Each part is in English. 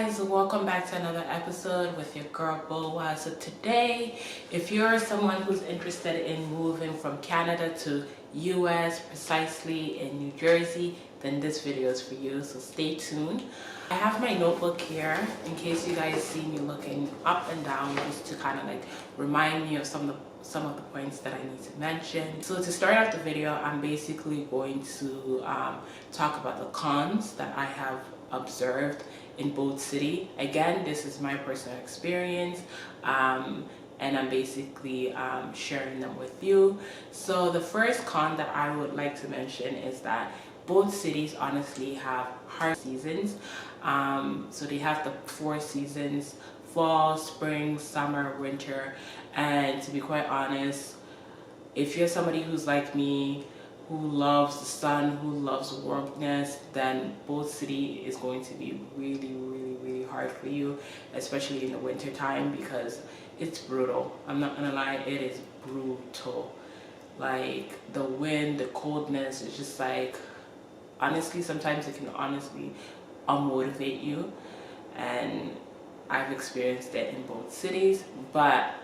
Guys, welcome back to another episode with your girl Boa. So today, if you're someone who's interested in moving from Canada to US, precisely in New Jersey, then this video is for you, so stay tuned. I have my notebook here in case you guys see me looking up and down, just to kind of like remind me of some of the points that I need to mention. So to start off the video, I'm basically going to talk about the cons that I have observed in both cities. Again, this is my personal experience, and I'm basically sharing them with you. So the first con that I would like to mention is that both cities honestly have hard seasons. So they have the 4 seasons: fall, spring, summer, winter. And to be quite honest, if you're somebody who's like me, who loves the sun, who loves warmness, then both city is going to be really hard for you, especially in the winter time, because it's brutal. I'm not gonna lie, it is brutal. Like the wind, the coldness, it's just like, honestly, sometimes it can honestly unmotivate you, and I've experienced it in both cities. But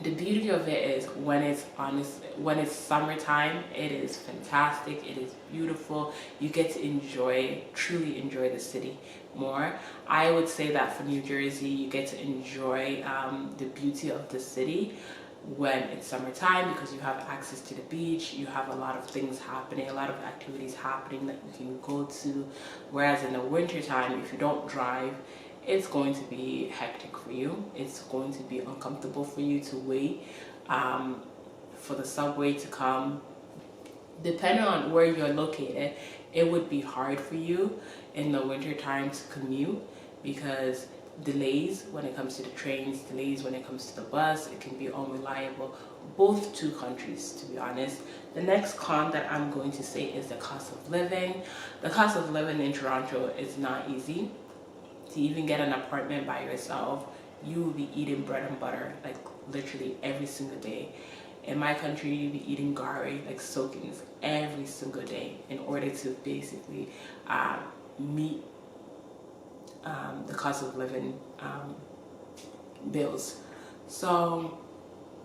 the beauty of it is when it's summertime, it is fantastic, it is beautiful. You get to truly enjoy the city more. I would say that for New Jersey, you get to enjoy the beauty of the city when it's summertime, because you have access to the beach, you have a lot of things happening, a lot of activities happening that you can go to. Whereas in the winter time, if you don't drive, it's going to be hectic for you. It's going to be uncomfortable for you to wait for the subway to come. Depending on where you're located, it would be hard for you in the winter time to commute, because delays when it comes to the trains, delays when it comes to the bus, it can be unreliable. Both two countries, to be honest. The next con that I'm going to say is the cost of living. The cost of living in Toronto is not easy. To even get an apartment by yourself, you will be eating bread and butter like literally every single day. In my country, you'll be eating gari, like soakings, every single day in order to basically meet the cost of living bills. So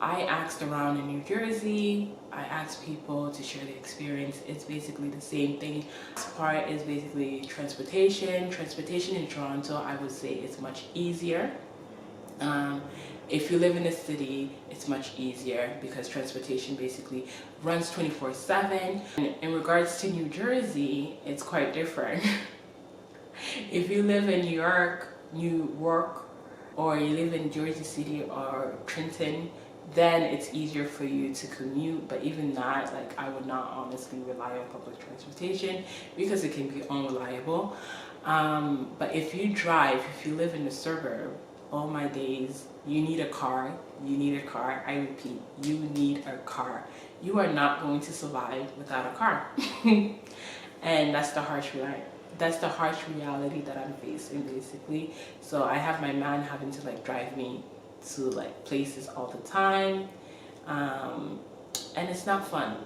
I asked around in New Jersey, I asked people to share the experience. It's basically the same thing. This part is basically transportation. Transportation in Toronto, I would say, is much easier. If you live in a city, it's much easier because transportation basically runs 24/7. And in regards to New Jersey, it's quite different. If you live in New York, or you live in Jersey City or Trenton, then it's easier for you to commute. But even that, like, I would not honestly rely on public transportation because it can be unreliable. But if you drive, if you live in the suburb, all my days, you need a car. I repeat, you need a car. You are not going to survive without a car. And that's the harsh reality that I'm facing, basically. So I have my man having to like drive me to like places all the time, and it's not fun.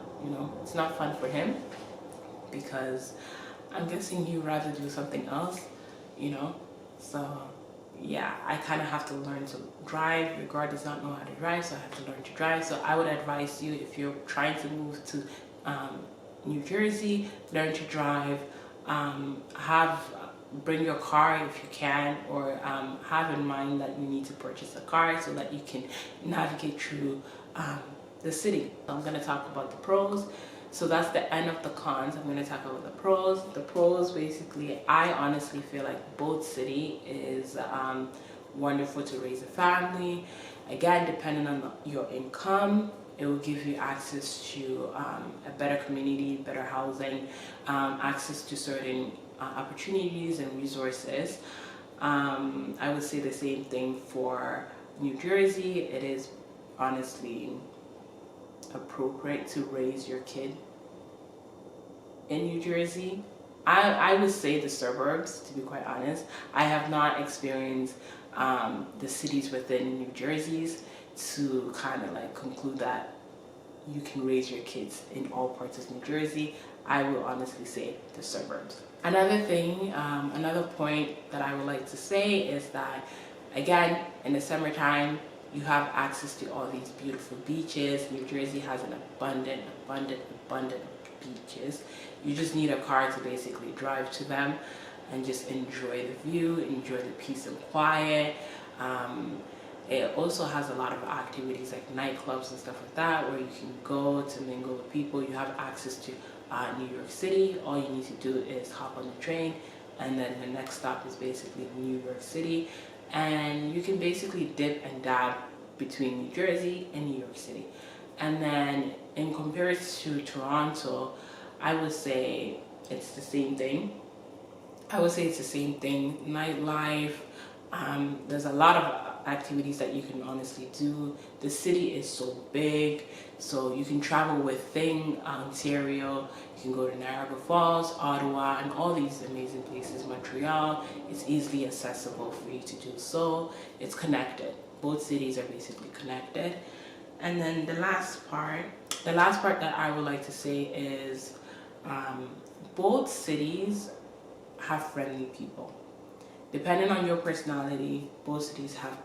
It's not fun for him, because I'm guessing he'd rather do something else. So yeah, I kind of have to learn to drive. Your guard does not know how to drive, so I have to learn to drive. So I would advise you, if you're trying to move to New Jersey, learn to drive. Bring your car if you can, or have in mind that you need to purchase a car so that you can navigate through the city. I'm going to talk about the pros. So that's the end of the cons. I'm going to talk about the pros. The pros, basically, I honestly feel like both city is wonderful to raise a family. Again, depending on your income, it will give you access to a better community, better housing, access to certain opportunities and resources. I would say the same thing for New Jersey. It is honestly appropriate to raise your kid in New Jersey. I would say the suburbs, to be quite honest. I have not experienced the cities within New Jersey's to kind of like conclude that you can raise your kids in all parts of New Jersey. I will honestly say the suburbs. Another thing, another point that I would like to say is that, again, in the summertime, you have access to all these beautiful beaches. New Jersey has an abundant beaches. You just need a car to basically drive to them and just enjoy the view, enjoy the peace and quiet. It also has a lot of activities like nightclubs and stuff like that where you can go to mingle with people. You have access to New York City. All you need to do is hop on the train, and then the next stop is basically New York City, and you can basically dip and dab between New Jersey and New York City. And then in comparison to Toronto, I would say it's the same thing. Nightlife, there's a lot of activities that you can honestly do. The city is so big, so you can travel within Ontario. You can go to Niagara Falls, Ottawa, and all these amazing places. Montreal, it's easily accessible for you to do so. It's connected. Both cities are basically connected. And then the last part that I would like to say is both cities have friendly people. Depending on your personality, both cities have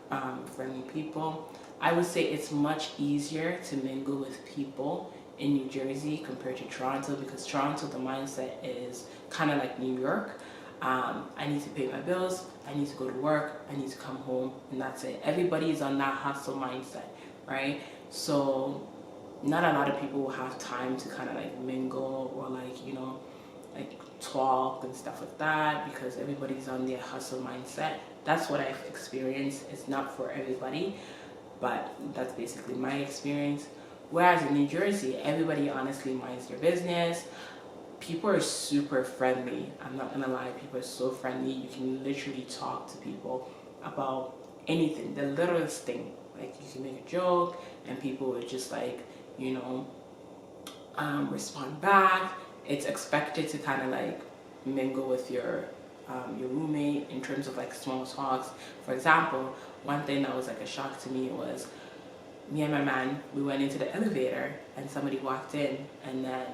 friendly people. I would say it's much easier to mingle with people in New Jersey compared to Toronto, because Toronto, the mindset is kind of like New York. I need to pay my bills, I need to go to work, I need to come home, and that's it. Everybody is on that hustle mindset, right? So not a lot of people will have time to kind of like mingle or like, you know, like talk and stuff like that, because everybody's on their hustle mindset. That's what I've experienced. It's not for everybody, but that's basically my experience. Whereas in New Jersey, everybody honestly minds their business. People are super friendly. I'm not gonna lie, people are so friendly. You can literally talk to people about anything, the littlest thing. Like you can make a joke and people would just like, you know, respond back. It's expected to kind of like mingle with your roommate in terms of like small talks. For example, one thing that was like a shock to me was me and my man, we went into the elevator and somebody walked in and then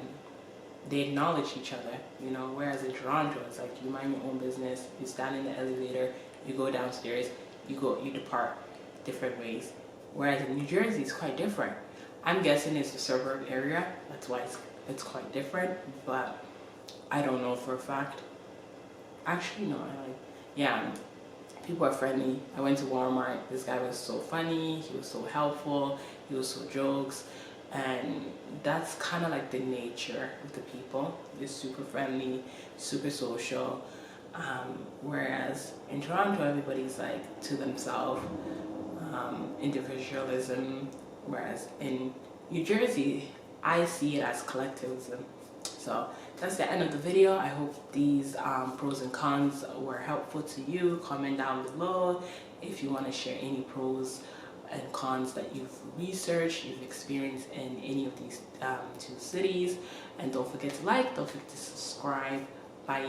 they acknowledged each other, you know, whereas in Toronto, it's like you mind your own business, you stand in the elevator, you go downstairs, you depart different ways. Whereas in New Jersey, it's quite different. I'm guessing it's the suburb area, that's why it's quite different, but I don't know for a fact. Actually, no, yeah, people are friendly. I went to Walmart, this guy was so funny, he was so helpful, he was so jokes, and that's kind of like the nature of the people. They're super friendly, super social, whereas in Toronto, everybody's like to themselves, individualism, whereas in New Jersey, I see it as collectivism. So that's the end of the video. I hope these pros and cons were helpful to you. Comment down below if you want to share any pros and cons that you've researched, you've experienced in any of these two cities. And don't forget to like, don't forget to subscribe. Bye.